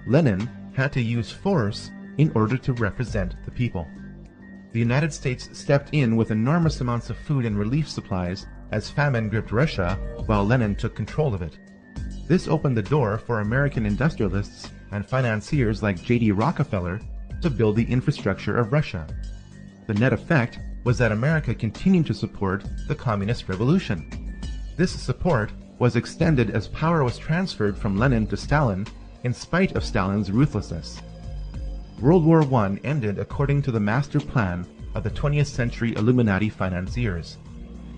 Lenin had to use force in order to represent the people. The United States stepped in with enormous amounts of food and relief supplies as famine gripped Russia while Lenin took control of it. This opened the door for American industrialists and financiers like J.D. Rockefeller to build the infrastructure of Russia. The net effect was that America continued to support the Communist Revolution. This support was extended as power was transferred from Lenin to Stalin in spite of Stalin's ruthlessness. World War I ended according to the master plan of the 20th century Illuminati financiers.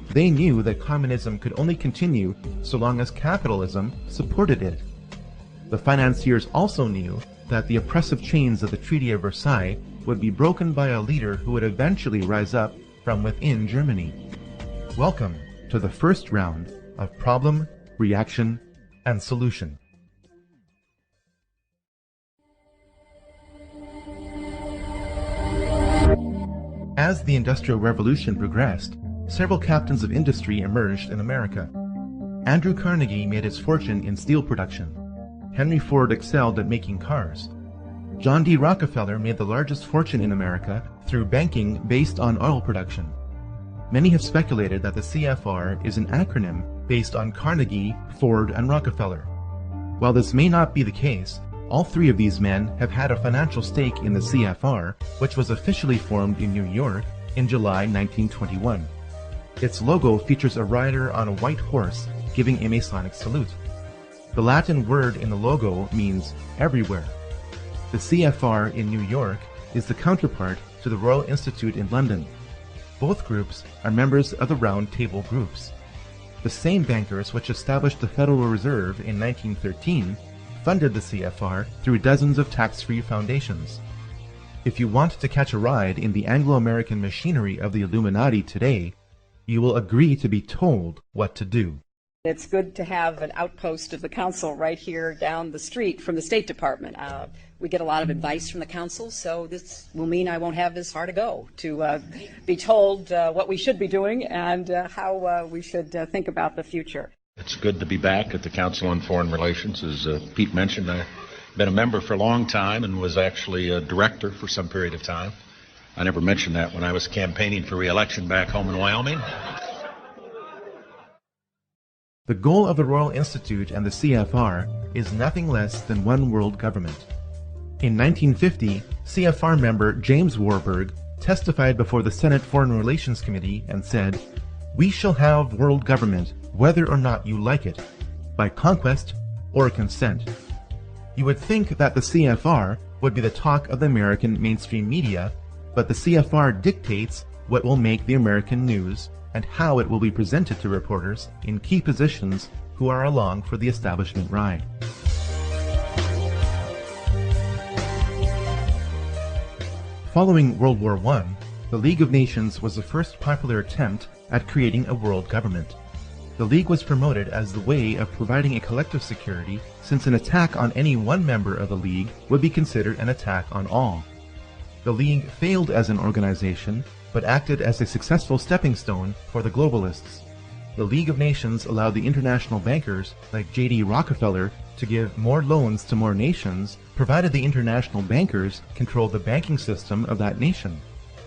They knew that communism could only continue so long as capitalism supported it. The financiers also knew that the oppressive chains of the Treaty of Versailles would be broken by a leader who would eventually rise up from within Germany. Welcome to the first round of Problem, Reaction, and Solution. As the Industrial Revolution progressed, several captains of industry emerged in America. Andrew Carnegie made his fortune in steel production. Henry Ford excelled at making cars. John D. Rockefeller made the largest fortune in America through banking based on oil production. Many have speculated that the CFR is an acronym based on Carnegie, Ford, and Rockefeller. While this may not be the case, all three of these men have had a financial stake in the CFR, which was officially formed in New York in July 1921. Its logo features a rider on a white horse giving a Masonic salute. The Latin word in the logo means everywhere. The CFR in New York is the counterpart to the Royal Institute in London. Both groups are members of the Round Table groups. The same bankers which established the Federal Reserve in 1913 funded the CFR through dozens of tax-free foundations. If you want to catch a ride in the Anglo-American machinery of the Illuminati today, you will agree to be told what to do. It's good to have an outpost of the council right here down the street from the State Department. We get a lot of advice from the council, so this will mean I won't have as far to go to be told what we should be doing and how we should think about the future. It's good to be back at the Council on Foreign Relations. As Pete mentioned, I've been a member for a long time and was actually a director for some period of time. I never mentioned that when I was campaigning for re-election back home in Wyoming. The goal of the Royal Institute and the CFR is nothing less than one world government. In 1950, CFR member James Warburg testified before the Senate Foreign Relations Committee and said, "We shall have world government whether or not you like it, by conquest or consent." You would think that the CFR would be the talk of the American mainstream media, but the CFR dictates what will make the American news and how it will be presented to reporters in key positions who are along for the establishment ride. Following World War I, the League of Nations was the first popular attempt at creating a world government. The League was promoted as the way of providing a collective security, since an attack on any one member of the League would be considered an attack on all. The League failed as an organization, but acted as a successful stepping stone for the globalists. The League of Nations allowed the international bankers like J.D. Rockefeller to give more loans to more nations, provided the international bankers controlled the banking system of that nation.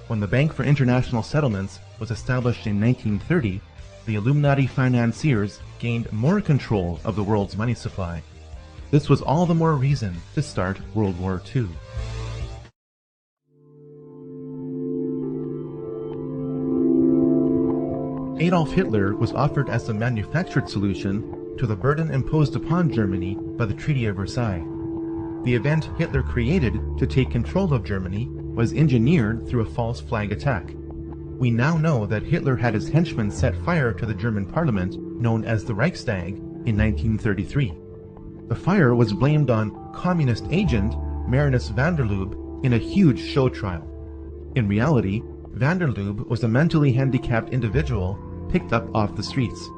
When the Bank for International Settlements was established in 1930, the Illuminati financiers gained more control of the world's money supply. This was all the more reason to start World War II. Adolf Hitler was offered as a manufactured solution to the burden imposed upon Germany by the Treaty of Versailles. The event Hitler created to take control of Germany was engineered through a false flag attack. We now know that Hitler had his henchmen set fire to the German parliament, known as the Reichstag, in 1933. The fire was blamed on communist agent Marinus van der Lubbe in a huge show trial. In reality, van der Lubbe was a mentally handicapped individual picked up off the streets.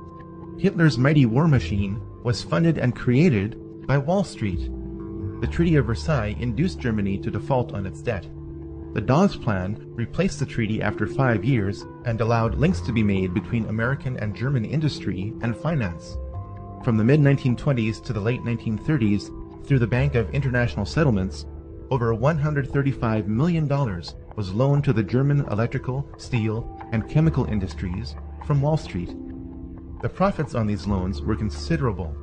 Hitler's mighty war machine was funded and created by Wall Street. The Treaty of Versailles induced Germany to default on its debt. The Dawes Plan replaced the treaty after 5 years and allowed links to be made between American and German industry and finance. From the mid-1920s to the late 1930s, Through the Bank of International Settlements, over $135 million was loaned to the German electrical, steel, and chemical industries from Wall Street. The profits on these loans were considerable.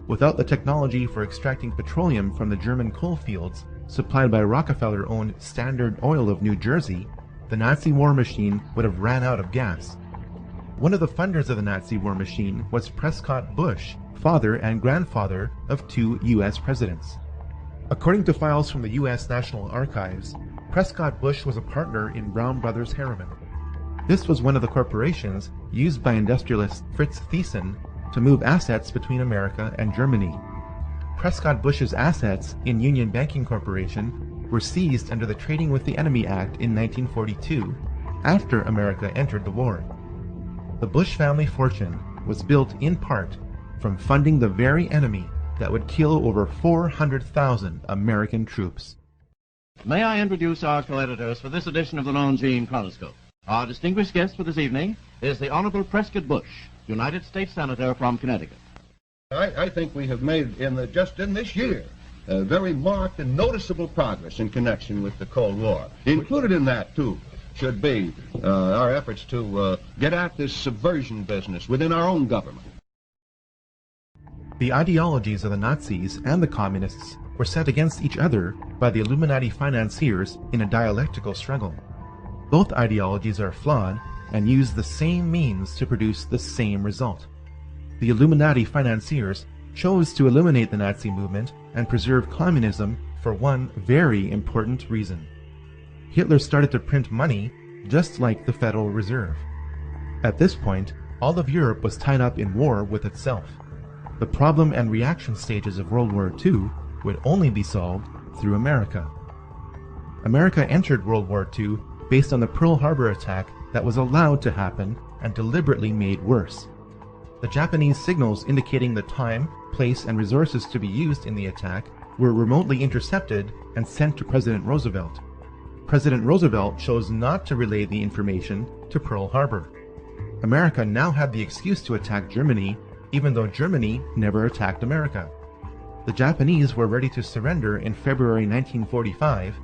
Without the technology for extracting petroleum from the German coal fields supplied by Rockefeller-owned Standard Oil of New Jersey, the Nazi war machine would have ran out of gas. One of the funders of the Nazi war machine was Prescott Bush, father and grandfather of 2 U.S. presidents. According to files from the U.S. National Archives, Prescott Bush was a partner in Brown Brothers Harriman. This was one of the corporations used by industrialist Fritz Thyssen to move assets between America and Germany. Prescott Bush's assets in Union Banking Corporation were seized under the Trading with the Enemy Act in 1942, after America entered the war. The Bush family fortune was built in part from funding the very enemy that would kill over 400,000 American troops. May I introduce our co-editors for this edition of the Longines Chronoscope? Our distinguished guest for this evening is the Honorable Prescott Bush, United States Senator from Connecticut. I think we have made, just in this year, very marked and noticeable progress in connection with the Cold War. Included in that, too, should be our efforts to get at this subversion business within our own government. The ideologies of the Nazis and the Communists were set against each other by the Illuminati financiers in a dialectical struggle. Both ideologies are flawed and use the same means to produce the same result. The Illuminati financiers chose to eliminate the Nazi movement and preserve communism for one very important reason. Hitler started to print money just like the Federal Reserve. At this point, all of Europe was tied up in war with itself. The problem and reaction stages of World War II would only be solved through America. America entered World War II based on the Pearl Harbor attack that was allowed to happen and deliberately made worse. The Japanese signals indicating the time, place, and resources to be used in the attack were remotely intercepted and sent to President Roosevelt. President Roosevelt chose not to relay the information to Pearl Harbor. America now had the excuse to attack Germany, even though Germany never attacked America. The Japanese were ready to surrender in February 1945,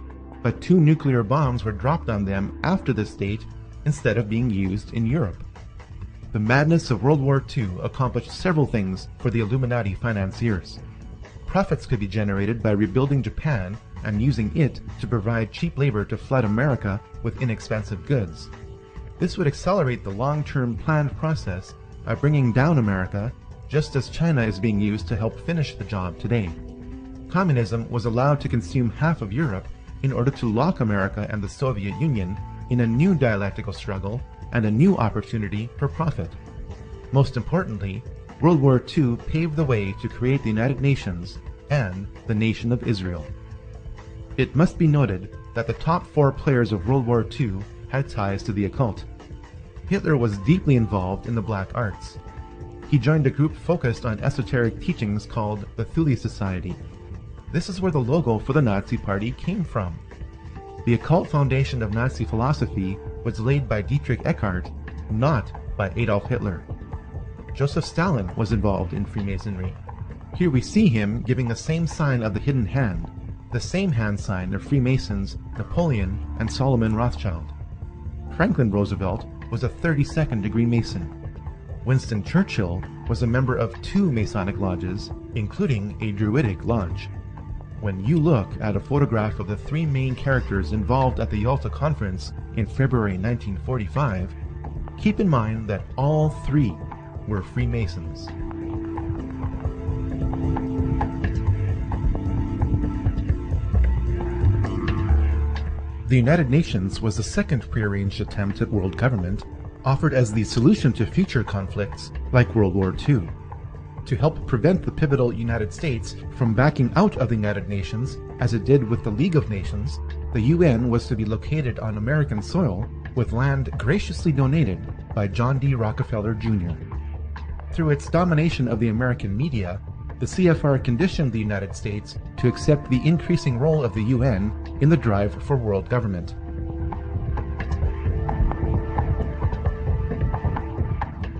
but 2 nuclear bombs were dropped on them after this date instead of being used in Europe. The madness of World War II accomplished several things for the Illuminati financiers. Profits could be generated by rebuilding Japan and using it to provide cheap labor to flood America with inexpensive goods. This would accelerate the long-term planned process by bringing down America, just as China is being used to help finish the job today. Communism was allowed to consume half of Europe in order to lock America and the Soviet Union in a new dialectical struggle and a new opportunity for profit. Most importantly, World War II paved the way to create the United Nations and the Nation of Israel. It must be noted that the top 4 players of World War II had ties to the occult. Hitler was deeply involved in the black arts. He joined a group focused on esoteric teachings called the Thule Society. This is where the logo for the Nazi Party came from. The occult foundation of Nazi philosophy was laid by Dietrich Eckart, not by Adolf Hitler. Joseph Stalin was involved in Freemasonry. Here we see him giving the same sign of the hidden hand, the same hand sign of Freemasons Napoleon and Solomon Rothschild. Franklin Roosevelt was a 32nd degree Mason. Winston Churchill was a member of 2 Masonic lodges, including a Druidic lodge. When you look at a photograph of the 3 main characters involved at the Yalta Conference in February 1945, keep in mind that all 3 were Freemasons. The United Nations was the second prearranged attempt at world government, offered as the solution to future conflicts like World War II. To help prevent the pivotal United States from backing out of the United Nations, as it did with the League of Nations, the UN was to be located on American soil with land graciously donated by John D. Rockefeller Jr. Through its domination of the American media, the CFR conditioned the United States to accept the increasing role of the UN in the drive for world government.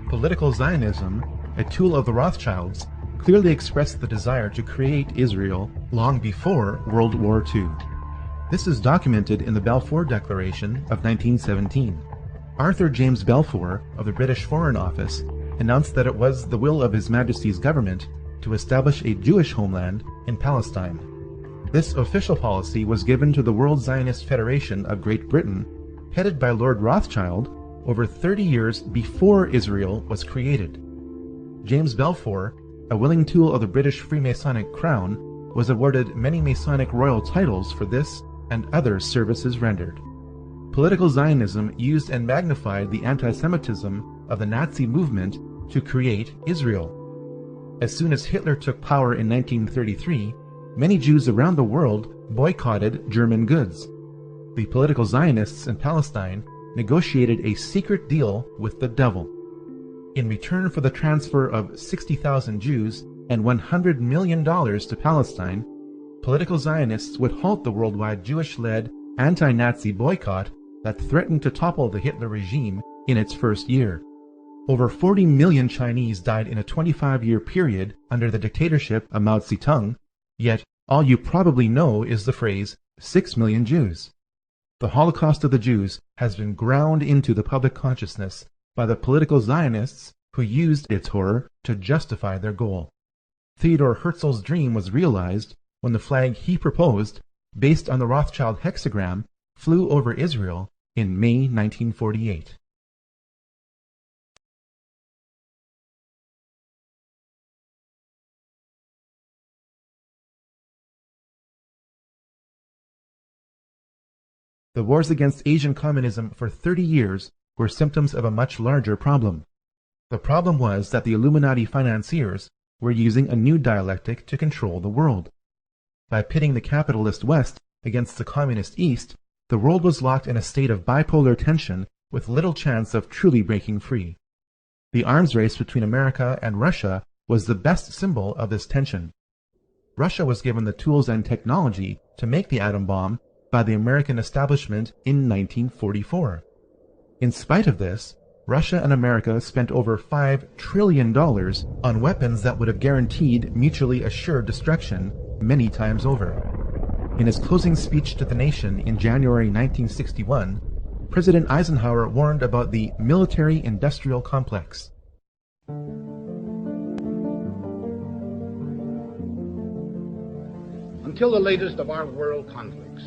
Political Zionism, a tool of the Rothschilds, clearly expressed the desire to create Israel long before World War II. This is documented in the Balfour Declaration of 1917. Arthur James Balfour of the British Foreign Office announced that it was the will of His Majesty's government to establish a Jewish homeland in Palestine. This official policy was given to the World Zionist Federation of Great Britain, headed by Lord Rothschild, over 30 years before Israel was created. James Balfour, a willing tool of the British Freemasonic crown, was awarded many Masonic royal titles for this and other services rendered. Political Zionism used and magnified the anti-Semitism of the Nazi movement to create Israel. As soon as Hitler took power in 1933, many Jews around the world boycotted German goods. The political Zionists in Palestine negotiated a secret deal with the devil. In return for the transfer of 60,000 Jews and $100 million to Palestine, political Zionists would halt the worldwide Jewish-led anti-Nazi boycott that threatened to topple the Hitler regime in its first year. Over 40 million Chinese died in a 25-year period under the dictatorship of Mao Zedong, yet all you probably know is the phrase 6 million Jews. The Holocaust of the Jews has been ground into the public consciousness by the political Zionists who used its horror to justify their goal. Theodor Herzl's dream was realized when the flag he proposed, based on the Rothschild hexagram, flew over Israel in May 1948. The wars against Asian communism for 30 years were symptoms of a much larger problem. The problem was that the Illuminati financiers were using a new dialectic to control the world. By pitting the capitalist West against the communist East, the world was locked in a state of bipolar tension with little chance of truly breaking free. The arms race between America and Russia was the best symbol of this tension. Russia was given the tools and technology to make the atom bomb by the American establishment in 1944. In spite of this, Russia and America spent over $5 trillion on weapons that would have guaranteed mutually assured destruction many times over. In his closing speech to the nation in January 1961, President Eisenhower warned about the military-industrial complex. Until the latest of our world conflicts,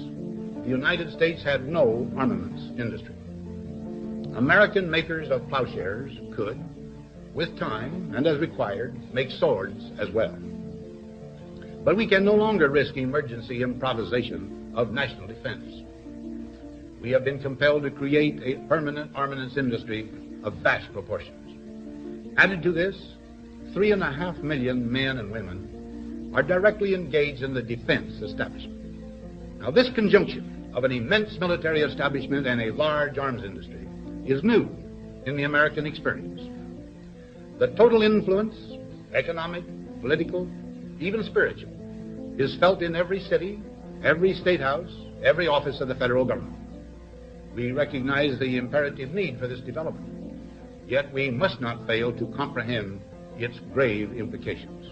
the United States had no armaments industry. American makers of plowshares could, with time and as required, make swords as well. But we can no longer risk emergency improvisation of national defense. We have been compelled to create a permanent armaments industry of vast proportions. Added to this, 3.5 million men and women are directly engaged in the defense establishment. Now, this conjunction of an immense military establishment and a large arms industry is new in the American experience. The total influence, economic, political, even spiritual, is felt in every city, every state house, every office of the federal government. We recognize the imperative need for this development, yet we must not fail to comprehend its grave implications.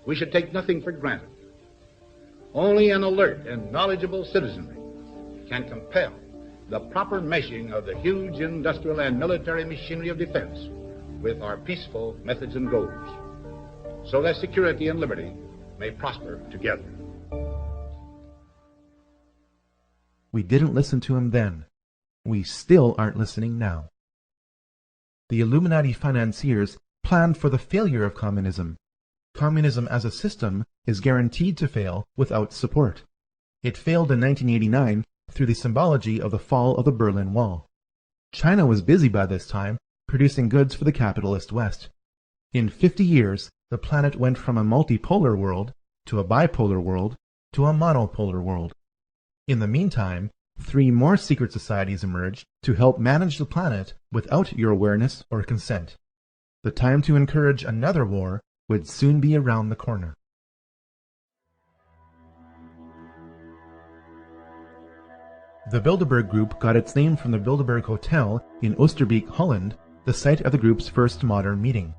We should take nothing for granted. Only an alert and knowledgeable citizenry can compel the proper meshing of the huge industrial and military machinery of defense with our peaceful methods and goals, so that security and liberty may prosper together. We didn't listen to him then. We still aren't listening now. The Illuminati financiers planned for the failure of communism. Communism as a system is guaranteed to fail without support. It failed in 1989 through the symbology of the fall of the Berlin Wall. China was busy by this time producing goods for the capitalist West. In 50 years, the planet went from a multipolar world to a bipolar world to a monopolar world. In the meantime, 3 more secret societies emerged to help manage the planet without your awareness or consent. The time to encourage another war would soon be around the corner. The Bilderberg Group got its name from the Bilderberg Hotel in Oosterbeek, Holland, the site of the group's first modern meeting.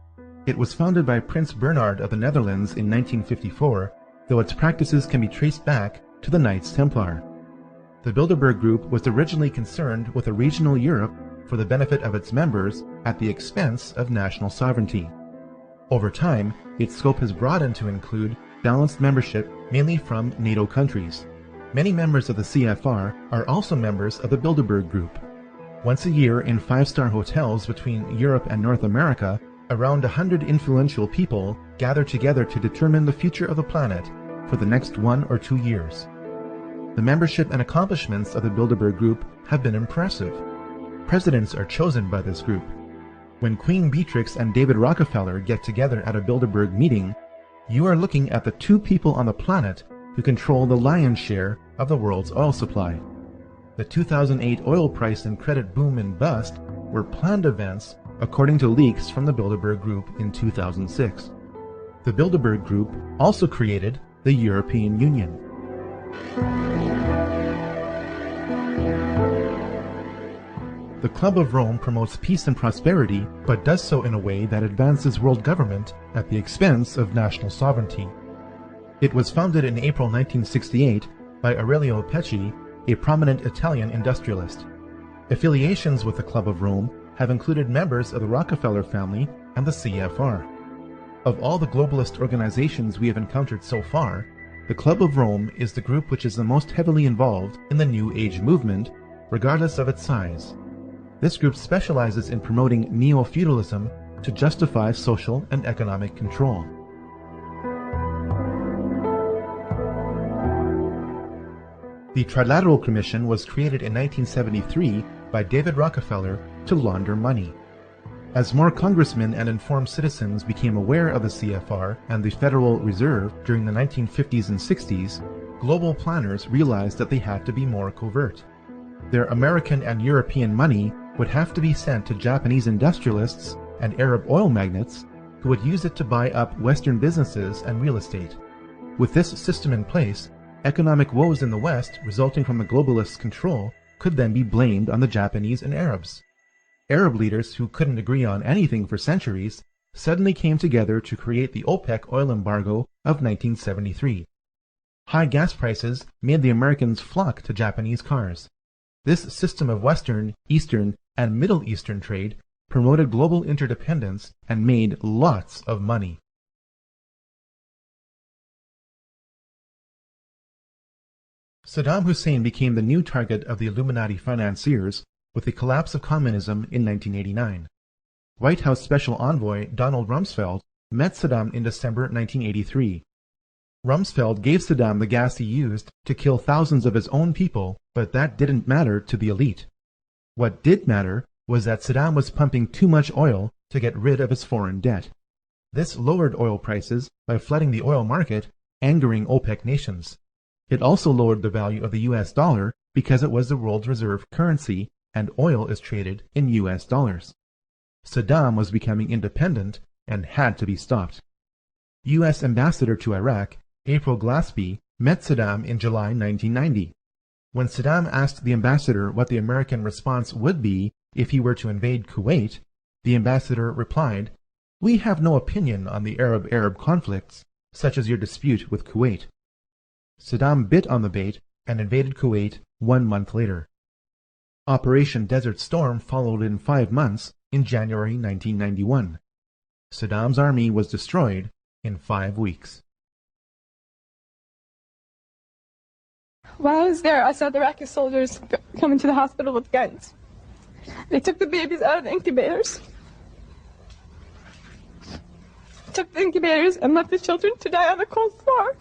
It was founded by Prince Bernhard of the Netherlands in 1954, though its practices can be traced back to the Knights Templar. The Bilderberg Group was originally concerned with a regional Europe for the benefit of its members at the expense of national sovereignty. Over time, its scope has broadened to include balanced membership mainly from NATO countries. Many members of the CFR are also members of the Bilderberg Group. Once a year in 5-star hotels between Europe and North America, around 100 influential people gather together to determine the future of the planet for the next 1 or 2 years. The membership and accomplishments of the Bilderberg Group have been impressive. Presidents are chosen by this group. When Queen Beatrix and David Rockefeller get together at a Bilderberg meeting, you are looking at the 2 people on the planet who control the lion's share of the world's oil supply. The 2008 oil price and credit boom and bust were planned events according to leaks from the Bilderberg Group in 2006. The Bilderberg Group also created the European Union. The Club of Rome promotes peace and prosperity, but does so in a way that advances world government at the expense of national sovereignty. It was founded in April 1968 by Aurelio Pecci, a prominent Italian industrialist. Affiliations with the Club of Rome have included members of the Rockefeller family and the CFR. Of all the globalist organizations we have encountered so far, the Club of Rome is the group which is the most heavily involved in the New Age movement, regardless of its size. This group specializes in promoting neo-feudalism to justify social and economic control. The Trilateral Commission was created in 1973 by David Rockefeller to launder money. As more congressmen and informed citizens became aware of the CFR and the Federal Reserve during the 1950s and 60s, global planners realized that they had to be more covert. Their American and European money would have to be sent to Japanese industrialists and Arab oil magnates who would use it to buy up Western businesses and real estate. With this system in place, economic woes in the West resulting from the globalists' control could then be blamed on the Japanese and Arabs. Arab leaders who couldn't agree on anything for centuries suddenly came together to create the OPEC oil embargo of 1973. High gas prices made the Americans flock to Japanese cars. This system of Western, Eastern, and Middle Eastern trade promoted global interdependence and made lots of money. Saddam Hussein became the new target of the Illuminati financiers with the collapse of communism in 1989. White House Special Envoy Donald Rumsfeld met Saddam in December 1983. Rumsfeld gave Saddam the gas he used to kill thousands of his own people, but that didn't matter to the elite. What did matter was that Saddam was pumping too much oil to get rid of his foreign debt. This lowered oil prices by flooding the oil market, angering OPEC nations. It also lowered the value of the US dollar because it was the world's reserve currency and oil is traded in US dollars. Saddam was becoming independent and had to be stopped. US Ambassador to Iraq, April Glaspie, met Saddam in July 1990. When Saddam asked the ambassador what the American response would be if he were to invade Kuwait, the ambassador replied, "We have no opinion on the Arab-Arab conflicts, such as your dispute with Kuwait." Saddam bit on the bait and invaded Kuwait 1 month later. Operation Desert Storm followed in 5 months in January 1991. Saddam's army was destroyed in 5 weeks. While I was there, I saw the Iraqi soldiers come into the hospital with guns. They took the babies out of the incubators. Took the incubators and left the children to die on the cold floor.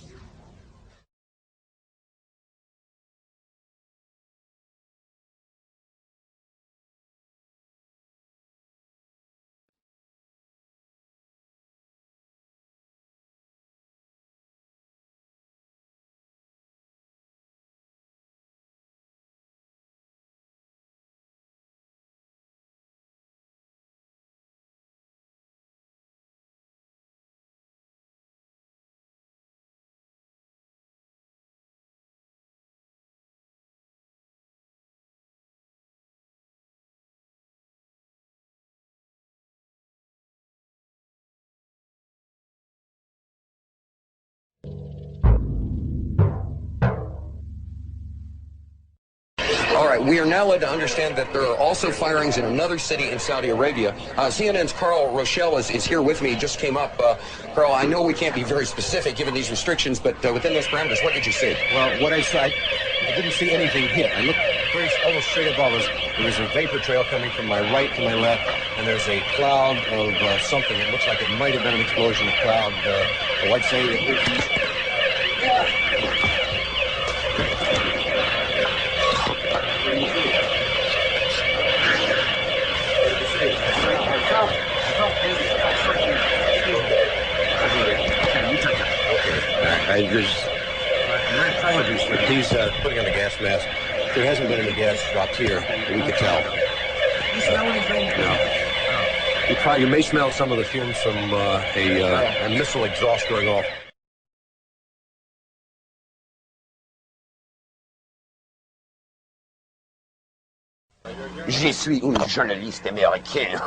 right, we are now led to understand that there are also firings in another city in Saudi Arabia. CNN's Carl Rochelle is here with me, just came up. Carl, I know we can't be very specific given these restrictions, but within those parameters, what did you see? Well, what I saw, I didn't see anything hit. I looked first almost straight above us. There was a vapor trail coming from my right to my left, and there's a cloud of something. It looks like it might have been an explosion of cloud. I'd say my apologies for these putting on a gas mask. There hasn't been any gas dropped here that we could tell. You smell anything? No. You may smell some of the fumes from a missile exhaust going off. Je suis un journaliste américain.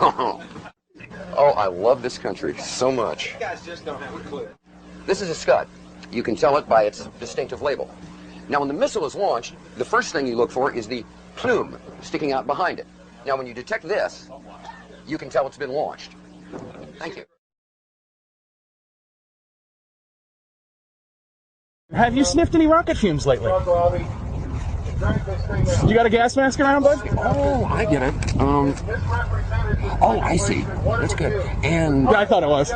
Oh, I love this country so much. You guys just don't have a clue. This is a Scud. You can tell it by its distinctive label. Now, when the missile is launched, the first thing you look for is the plume sticking out behind it. Now, when you detect this, you can tell it's been launched. Thank you. Have you sniffed any rocket fumes lately? You got a gas mask around, bud? Oh, I get it. Oh, I see. That's good. And yeah, I thought it was.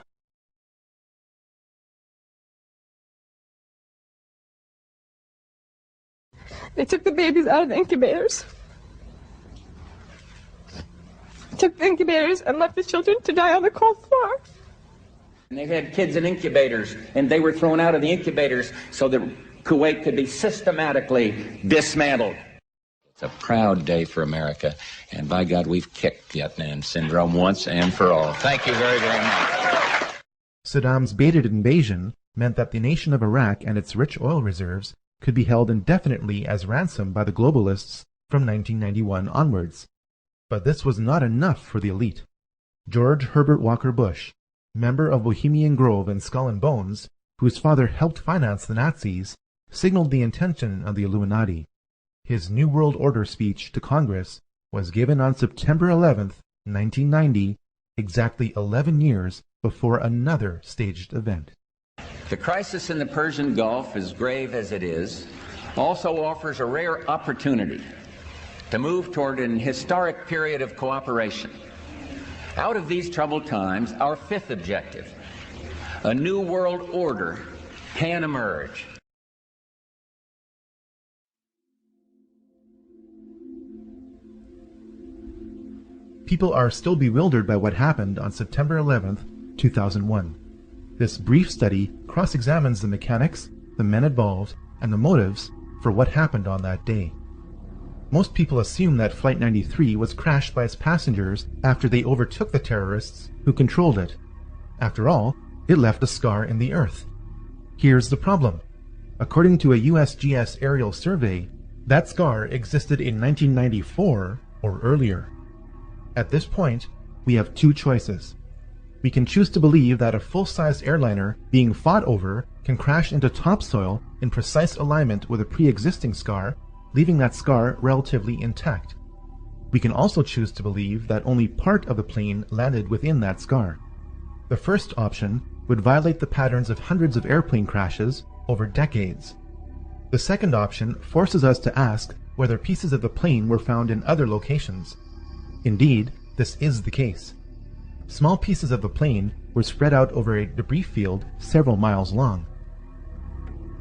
They took the babies out of the incubators. Took the incubators and left the children to die on the cold floor. And they've had kids in incubators, and they were thrown out of the incubators so that Kuwait could be systematically dismantled. It's a proud day for America, and by God, we've kicked Vietnam syndrome once and for all. Thank you very, very much. Saddam's baited invasion meant that the nation of Iraq and its rich oil reserves could be held indefinitely as ransom by the globalists from 1991 onwards. But this was not enough for the elite. George Herbert Walker Bush, member of Bohemian Grove and Skull and Bones, whose father helped finance the Nazis, signaled the intention of the Illuminati. His New World Order speech to Congress was given on September 11, 1990, exactly 11 years before another staged event. The crisis in the Persian Gulf, as grave as it is, also offers a rare opportunity to move toward an historic period of cooperation. Out of these troubled times, our fifth objective, a new world order, can emerge. People are still bewildered by what happened on September 11, 2001. This brief study cross-examines the mechanics, the men involved, and the motives for what happened on that day. Most people assume that Flight 93 was crashed by its passengers after they overtook the terrorists who controlled it. After all, it left a scar in the earth. Here's the problem. According to a USGS aerial survey, that scar existed in 1994 or earlier. At this point, we have two choices. We can choose to believe that a full-size airliner being fought over can crash into topsoil in precise alignment with a pre-existing scar, leaving that scar relatively intact. We can also choose to believe that only part of the plane landed within that scar. The first option would violate the patterns of hundreds of airplane crashes over decades. The second option forces us to ask whether pieces of the plane were found in other locations. Indeed, this is the case. Small pieces of the plane were spread out over a debris field several miles long.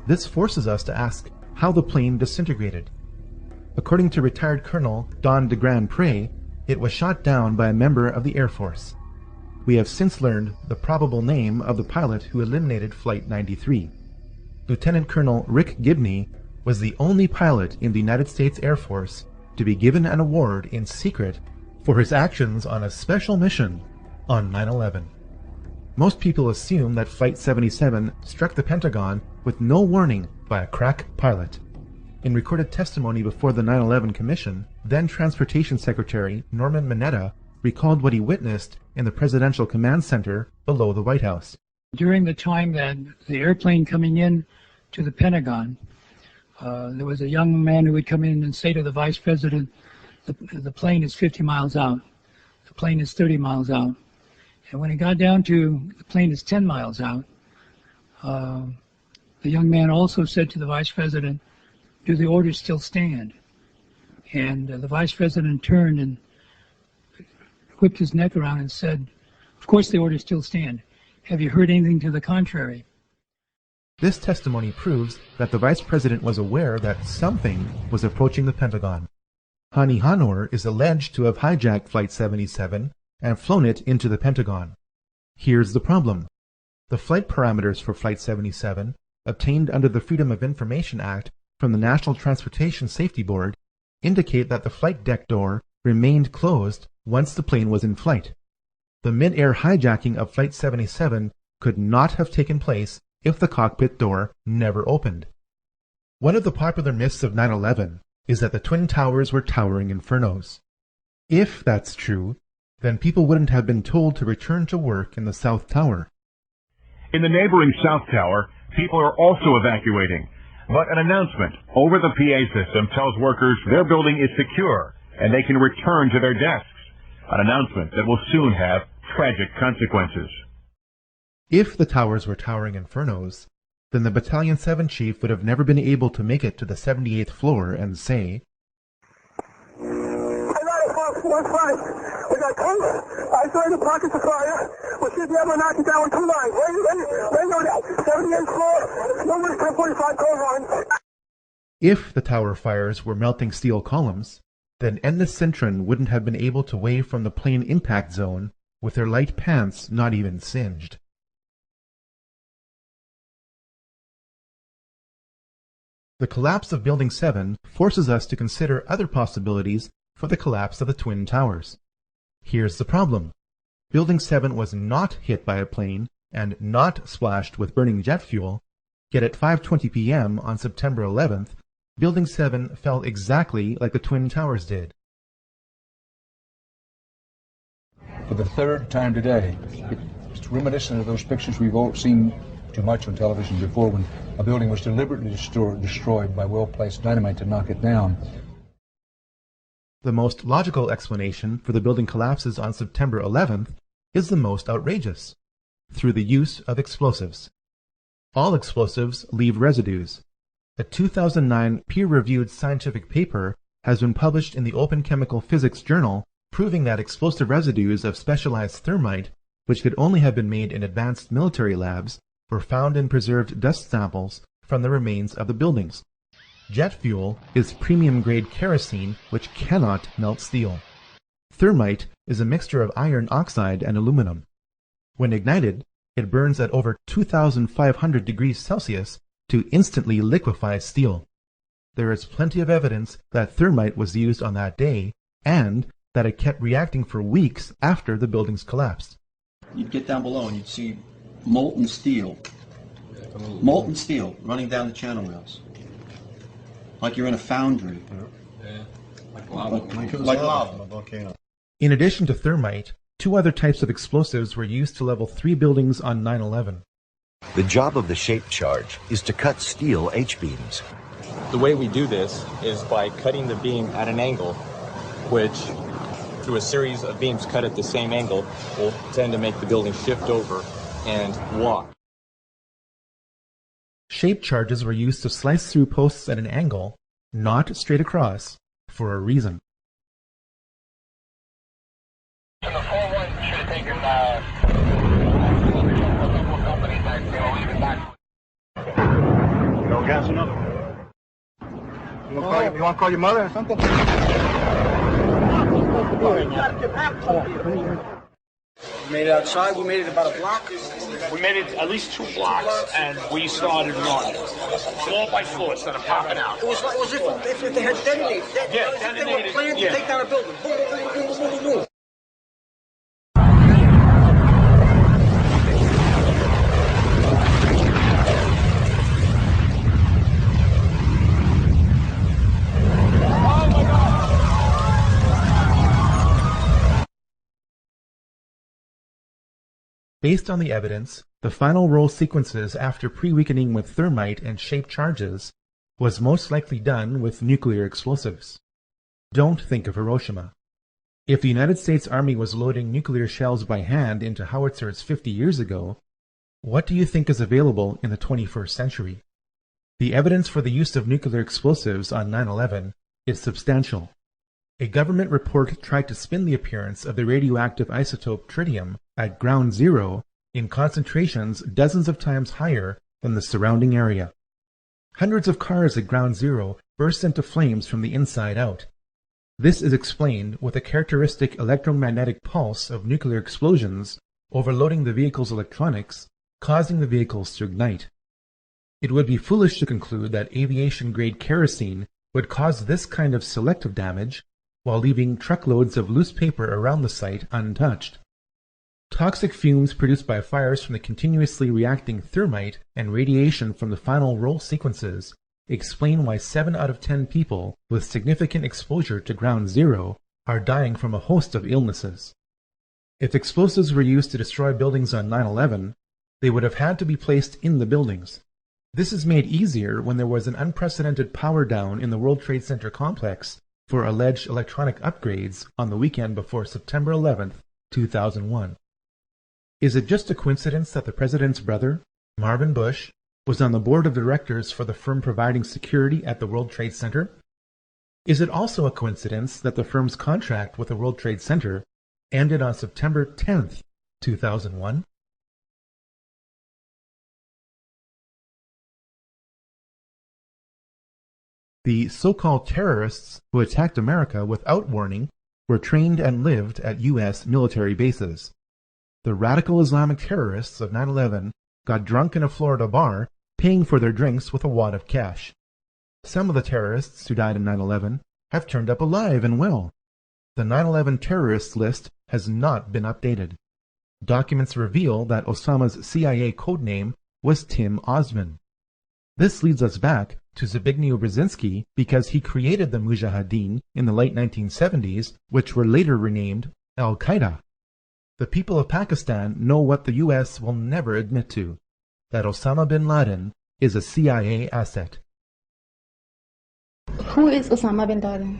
This forces us to ask how the plane disintegrated. According to retired Colonel Don de Grand Pré, it was shot down by a member of the Air Force. We have since learned the probable name of the pilot who eliminated Flight 93. Lieutenant Colonel Rick Gibney was the only pilot in the United States Air Force to be given an award in secret for his actions on a special mission on 9/11. Most people assume that Flight 77 struck the Pentagon with no warning by a crack pilot. In recorded testimony before the 9/11 Commission, then Transportation Secretary Norman Mineta recalled what he witnessed in the Presidential Command Center below the White House. During the time that the airplane coming in to the Pentagon, There was a young man who would come in and say to the vice president, the plane is 50 miles out. The plane is 30 miles out. And when it got down to the plane is 10 miles out, the young man also said to the vice president, do the orders still stand? And the vice president turned and whipped his neck around and said, of course the orders still stand. Have you heard anything to the contrary? This testimony proves that the vice president was aware that something was approaching the Pentagon. Hani Hanor is alleged to have hijacked Flight 77 and flown it into the Pentagon. Here's the problem. The flight parameters for Flight 77, obtained under the Freedom of Information Act from the National Transportation Safety Board, indicate that the flight deck door remained closed once the plane was in flight. The mid-air hijacking of Flight 77 could not have taken place if the cockpit door never opened. One of the popular myths of 9/11 is that the Twin Towers were towering infernos. If that's true, then people wouldn't have been told to return to work in the South Tower. In the neighboring South Tower, people are also evacuating, but an announcement over the PA system tells workers their building is secure and they can return to their desks, an announcement that will soon have tragic consequences. If the towers were towering infernos, then the Battalion 7 chief would have never been able to make it to the 78th floor and say, I got it, folks, 1-5. We got tanks, isolated pockets of fire. We should be able to knock it down with 2 lines. Ready on that. 78th floor, number 1045, code line. If the tower fires were melting steel columns, then Ennis Cintron wouldn't have been able to wave from the plane impact zone with their light pants not even singed. The collapse of Building 7 forces us to consider other possibilities for the collapse of the Twin Towers. Here's the problem. Building 7 was not hit by a plane and not splashed with burning jet fuel, yet at 5:20 p.m. on September 11th, Building 7 fell exactly like the Twin Towers did. For the third time today, it's reminiscent of those pictures we've all seen too much on television before, when a building was deliberately destroyed by well-placed dynamite to knock it down. The most logical explanation for the building collapses on September 11th is the most outrageous, through the use of explosives. All explosives leave residues. A 2009 peer-reviewed scientific paper has been published in the Open Chemical Physics Journal proving that explosive residues of specialized thermite, which could only have been made in advanced military labs, were found in preserved dust samples from the remains of the buildings. Jet fuel is premium-grade kerosene which cannot melt steel. Thermite is a mixture of iron oxide and aluminum. When ignited, it burns at over 2,500 degrees Celsius to instantly liquefy steel. There is plenty of evidence that thermite was used on that day and that it kept reacting for weeks after the buildings collapsed. You'd get down below and you'd see molten steel running down the channel rails, like you're in a foundry. Like lava. In addition to thermite, 2 other types of explosives were used to level 3 buildings on 9/11. The job of the shape charge is to cut steel H-beams. The way we do this is by cutting the beam at an angle, which, through a series of beams cut at the same angle, will tend to make the building shift over and walk. Shape charges were used to slice through posts at an angle, not straight across, for a reason. No gas enough. You want to call your mother or something? We made it outside. We made it about a block. We made it at least 2 blocks, and we started running. Floor by floor, instead of popping out. It was if they had detonated. Yeah, if detonated. they were planning to take down a building. Boom, boom, boom, boom, boom, boom, boom. Based on the evidence, the final roll sequences after pre-weakening with thermite and shape charges was most likely done with nuclear explosives. Don't think of Hiroshima. If the United States Army was loading nuclear shells by hand into howitzers 50 years ago, what do you think is available in the 21st century? The evidence for the use of nuclear explosives on 9/11 is substantial. A government report tried to spin the appearance of the radioactive isotope tritium at ground zero in concentrations dozens of times higher than the surrounding area. Hundreds of cars at ground zero burst into flames from the inside out. This is explained with a characteristic electromagnetic pulse of nuclear explosions overloading the vehicle's electronics, causing the vehicles to ignite. It would be foolish to conclude that aviation-grade kerosene would cause this kind of selective damage while leaving truckloads of loose paper around the site untouched. Toxic fumes produced by fires from the continuously reacting thermite and radiation from the final roll sequences explain why 7 out of 10 people with significant exposure to ground zero are dying from a host of illnesses. If explosives were used to destroy buildings on 9/11, they would have had to be placed in the buildings. This is made easier when there was an unprecedented power down in the World Trade Center complex for alleged electronic upgrades on the weekend before September 11, 2001. Is it just a coincidence that the president's brother, Marvin Bush, was on the board of directors for the firm providing security at the World Trade Center? Is it also a coincidence that the firm's contract with the World Trade Center ended on September 10, 2001? The so-called terrorists who attacked America without warning were trained and lived at U.S. military bases. The radical Islamic terrorists of 9/11 got drunk in a Florida bar, paying for their drinks with a wad of cash. Some of the terrorists who died in 9/11 have turned up alive and well. The 9/11 terrorists list has not been updated. Documents reveal that Osama's CIA codename was Tim Osman. This leads us back to Zbigniew Brzezinski because he created the Mujahideen in the late 1970s, which were later renamed Al-Qaeda. The people of Pakistan know what the U.S. will never admit to, that Osama bin Laden is a CIA asset. Who is Osama bin Laden?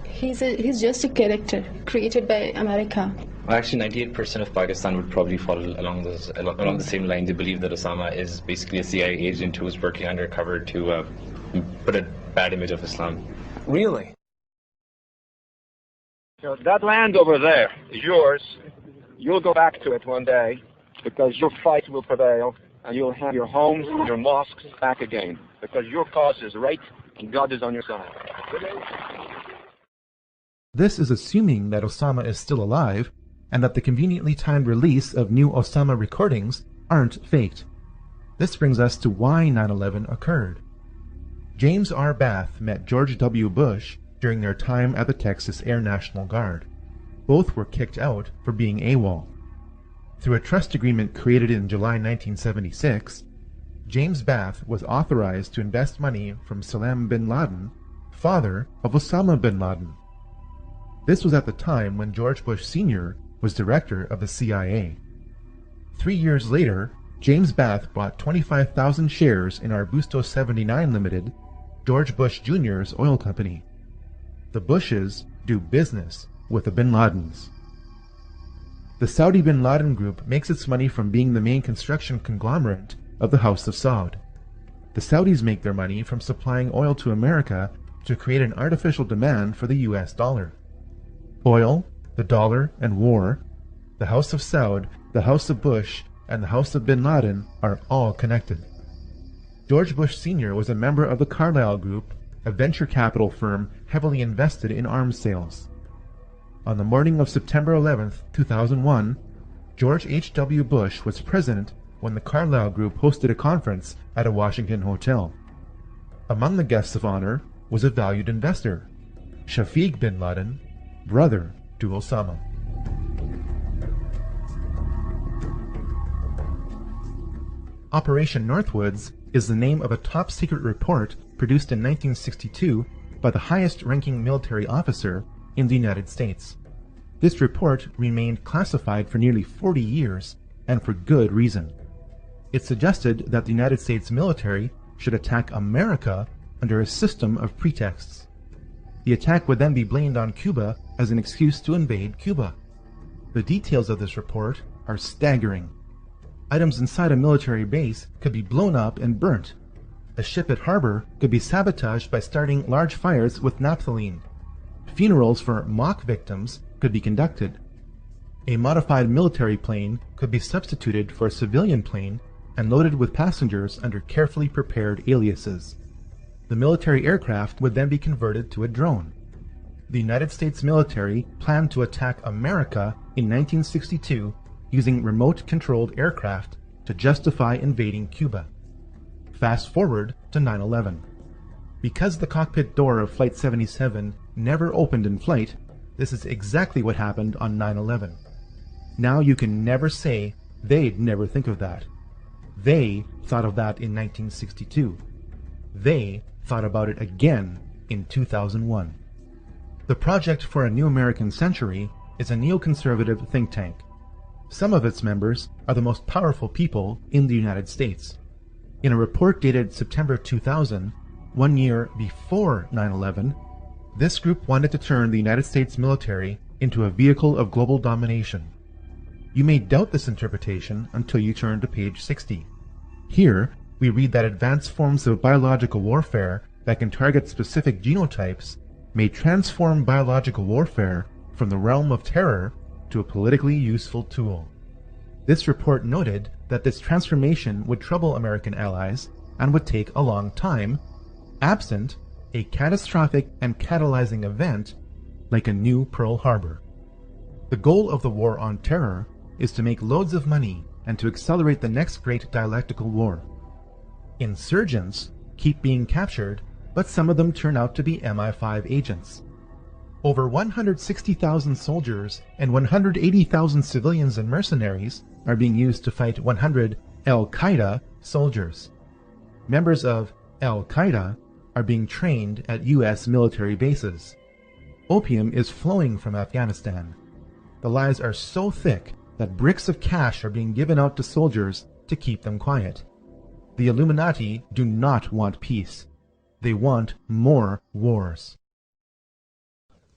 He's just a character created by America. Well, actually, 98% of Pakistan would probably follow along the same line. They believe that Osama is basically a CIA agent who is working undercover to put a bad image of Islam. Really? That land over there is yours. You'll go back to it one day because your fight will prevail and you'll have your homes and your mosques back again because your cause is right and God is on your side. This is assuming that Osama is still alive and that the conveniently timed release of new Osama recordings aren't faked. This brings us to why 9/11 occurred. James R. Bath met George W. Bush during their time at the Texas Air National Guard. Both were kicked out for being AWOL. Through a trust agreement created in July 1976, James Bath was authorized to invest money from Salam bin Laden, father of Osama bin Laden. This was at the time when George Bush Sr. was director of the CIA. 3 years later, James Bath bought 25,000 shares in Arbusto 79 Limited, George Bush Jr.'s oil company. The Bushes do business with the bin Ladens. The Saudi bin Laden Group makes its money from being the main construction conglomerate of the House of Saud. The Saudis make their money from supplying oil to America to create an artificial demand for the US dollar. Oil, the dollar, and war, the House of Saud, the House of Bush, and the House of bin Laden are all connected. George Bush Sr. was a member of the Carlyle Group, a venture capital firm heavily invested in arms sales. On the morning of September 11, 2001, George H.W. Bush was president when the Carlyle Group hosted a conference at a Washington hotel. Among the guests of honor was a valued investor, Shafiq bin Laden, brother to Osama. Operation Northwoods is the name of a top-secret report produced in 1962 by the highest-ranking military officer in the United States. This report remained classified for nearly 40 years, and for good reason. It suggested that the United States military should attack America under a system of pretexts. The attack would then be blamed on Cuba as an excuse to invade Cuba. The details of this report are staggering. Items inside a military base could be blown up and burnt. A ship at harbor could be sabotaged by starting large fires with naphthalene. Funerals for mock victims could be conducted. A modified military plane could be substituted for a civilian plane and loaded with passengers under carefully prepared aliases. The military aircraft would then be converted to a drone. The United States military planned to attack America in 1962 using remote-controlled aircraft to justify invading Cuba. Fast forward to 9/11. Because the cockpit door of Flight 77 never opened in flight, this is exactly what happened on 9/11. Now you can never say they'd never think of that. They thought of that in 1962. They thought about it again in 2001. The Project for a New American Century is a neoconservative think tank. Some of its members are the most powerful people in the United States. In a report dated September 2000, 1 year before 9/11, this group wanted to turn the United States military into a vehicle of global domination. You may doubt this interpretation until you turn to page 60. Here, we read that advanced forms of biological warfare that can target specific genotypes may transform biological warfare from the realm of terror to a politically useful tool. This report noted that this transformation would trouble American allies and would take a long time, absent a catastrophic and catalyzing event like a new Pearl Harbor. The goal of the war on terror is to make loads of money and to accelerate the next great dialectical war. Insurgents keep being captured, but some of them turn out to be MI5 agents. Over 160,000 soldiers and 180,000 civilians and mercenaries are being used to fight 100 Al-Qaeda soldiers. Members of Al-Qaeda are being trained at U.S. military bases. Opium is flowing from Afghanistan. The lies are so thick that bricks of cash are being given out to soldiers to keep them quiet. The Illuminati do not want peace. They want more wars.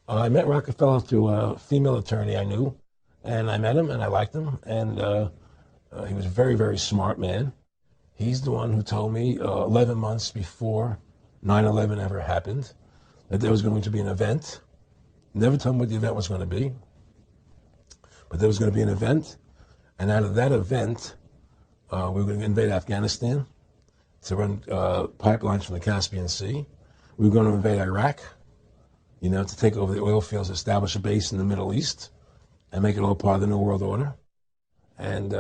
I met Rockefeller through a female attorney I knew, and I met him and I liked him, and he was a very, very smart man. He's the one who told me 11 months before 9/11 ever happened that there was going to be an event. Never told me what the event was going to be, but there was going to be an event, and out of that event, we were going to invade Afghanistan to run pipelines from the Caspian Sea. We were going to invade Iraq, to take over the oil fields, establish a base in the Middle East, and make it all part of the New World Order. And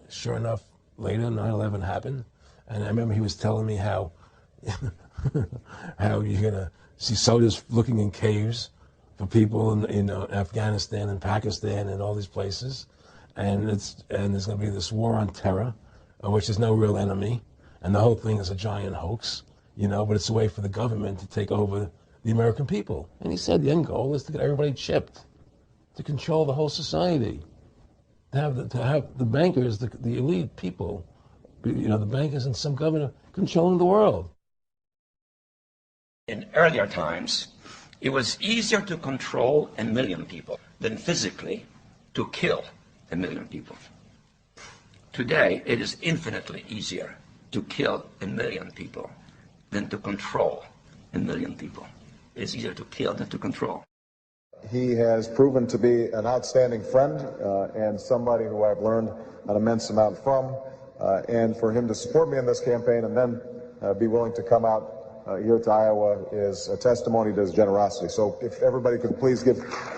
sure enough, later 9/11 happened, and I remember he was telling me how how you're going to see soldiers looking in caves for people in Afghanistan and Pakistan and all these places, and there's going to be this war on terror, which is no real enemy, and the whole thing is a giant hoax, but it's a way for the government to take over the American people. And he said the end goal is to get everybody chipped, to control the whole society, to have the bankers, the elite people, the bankers and some governor controlling the world. In earlier times, it was easier to control 1 million people than physically to kill 1 million people. Today, it is infinitely easier to kill 1 million people than to control 1 million people. It is easier to kill than to control. He has proven to be an outstanding friend and somebody who I've learned an immense amount from. And for him to support me in this campaign and then be willing to come out here to Iowa is a testimony to his generosity. So if everybody could please give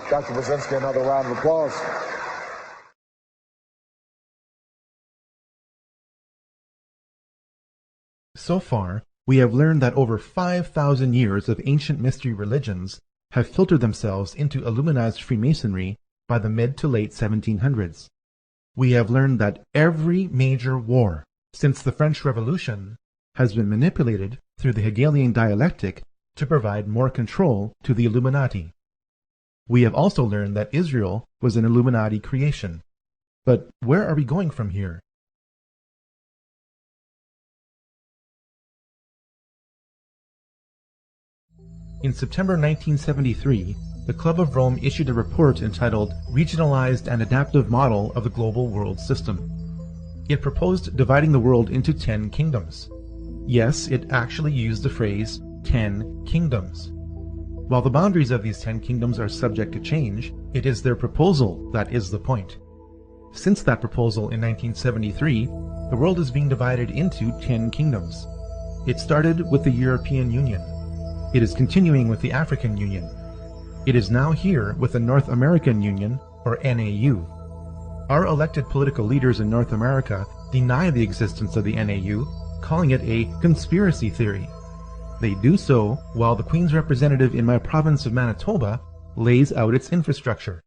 Dr. Brzezinski another round of applause. So far, we have learned that over 5,000 years of ancient mystery religions have filtered themselves into Illuminized Freemasonry by the mid to late 1700s. We have learned that every major war since the French Revolution has been manipulated through the Hegelian dialectic to provide more control to the Illuminati. We have also learned that Israel was an Illuminati creation. But where are we going from here? In September 1973, the Club of Rome issued a report entitled Regionalized and Adaptive Model of the Global World System. It proposed dividing the world into 10 kingdoms. Yes, it actually used the phrase 10 kingdoms. While the boundaries of these 10 kingdoms are subject to change, it is their proposal that is the point. Since that proposal in 1973, the world is being divided into 10 kingdoms. It started with the European Union. It is continuing with the African Union. It is now here with the North American Union, or NAU. Our elected political leaders in North America deny the existence of the NAU, calling it a conspiracy theory. They do so while the Queen's representative in my province of Manitoba lays out its infrastructure.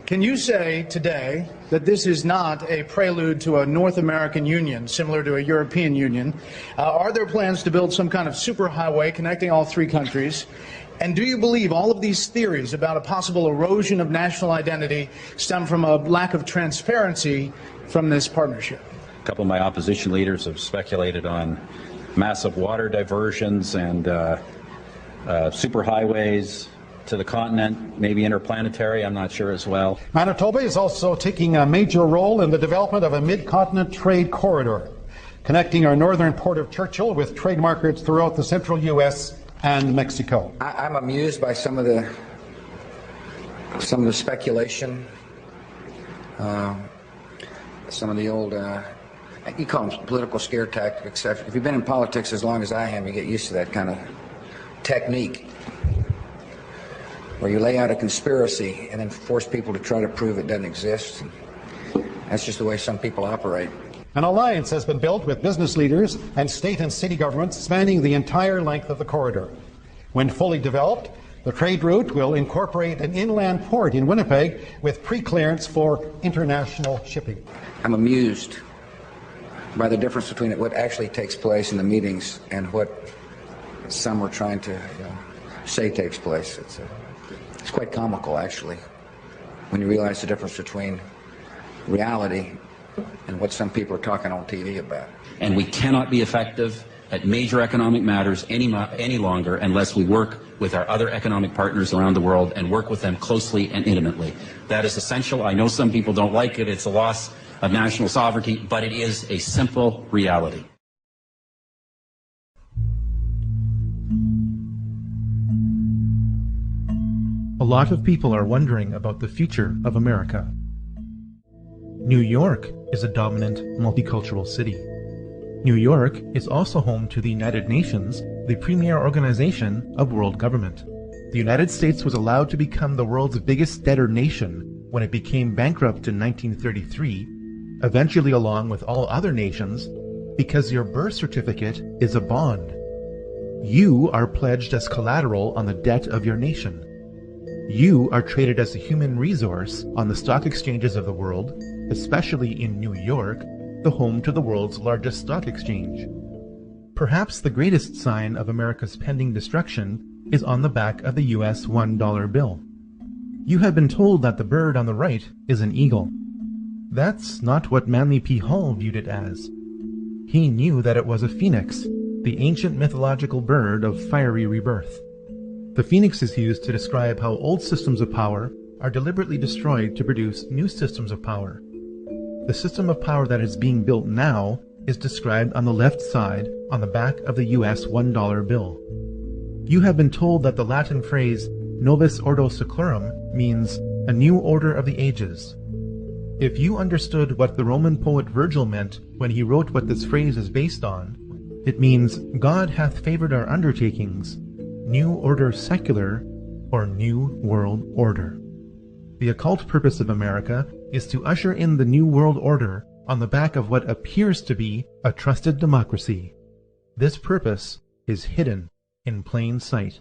Can you say today that this is not a prelude to a North American Union similar to a European Union? Are there plans to build some kind of superhighway connecting all three countries? And do you believe all of these theories about a possible erosion of national identity stem from a lack of transparency from this partnership? A couple of my opposition leaders have speculated on massive water diversions and superhighways to the continent, maybe interplanetary, I'm not sure as well. Manitoba is also taking a major role in the development of a mid-continent trade corridor, connecting our northern port of Churchill with trade markets throughout the central U.S. and Mexico. I'm amused by some of the speculation, some of the old, you call them political scare tactics. If you've been in politics as long as I have, you get used to that kind of technique, where you lay out a conspiracy and then force people to try to prove it doesn't exist. That's just the way some people operate. An alliance has been built with business leaders and state and city governments spanning the entire length of the corridor. When fully developed, the trade route will incorporate an inland port in Winnipeg with pre-clearance for international shipping. I'm amused by the difference between what actually takes place in the meetings and what some are trying to say takes place. It's quite comical, actually, when you realize the difference between reality and what some people are talking on TV about. And we cannot be effective at major economic matters any longer unless we work with our other economic partners around the world and work with them closely and intimately. That is essential. I know some people don't like it. It's a loss of national sovereignty, but it is a simple reality. A lot of people are wondering about the future of America. New York is a dominant multicultural city. New York is also home to the United Nations, the premier organization of world government. The United States was allowed to become the world's biggest debtor nation when it became bankrupt in 1933, eventually along with all other nations, because your birth certificate is a bond. You are pledged as collateral on the debt of your nation. You are traded as a human resource on the stock exchanges of the world, especially in New York, the home to the world's largest stock exchange. Perhaps the greatest sign of America's pending destruction is on the back of the US $1 bill. You have been told that the bird on the right is an eagle. That's not what Manly P. Hall viewed it as. He knew that it was a phoenix, the ancient mythological bird of fiery rebirth. The phoenix is used to describe how old systems of power are deliberately destroyed to produce new systems of power. The system of power that is being built now is described on the left side on the back of the US $1 bill. You have been told that the Latin phrase Novus Ordo Seclorum means a new order of the ages. If you understood what the Roman poet Virgil meant when he wrote what this phrase is based on, it means God hath favored our undertakings, new order secular, or new world order. The occult purpose of America is to usher in the new world order on the back of what appears to be a trusted democracy. This purpose is hidden in plain sight.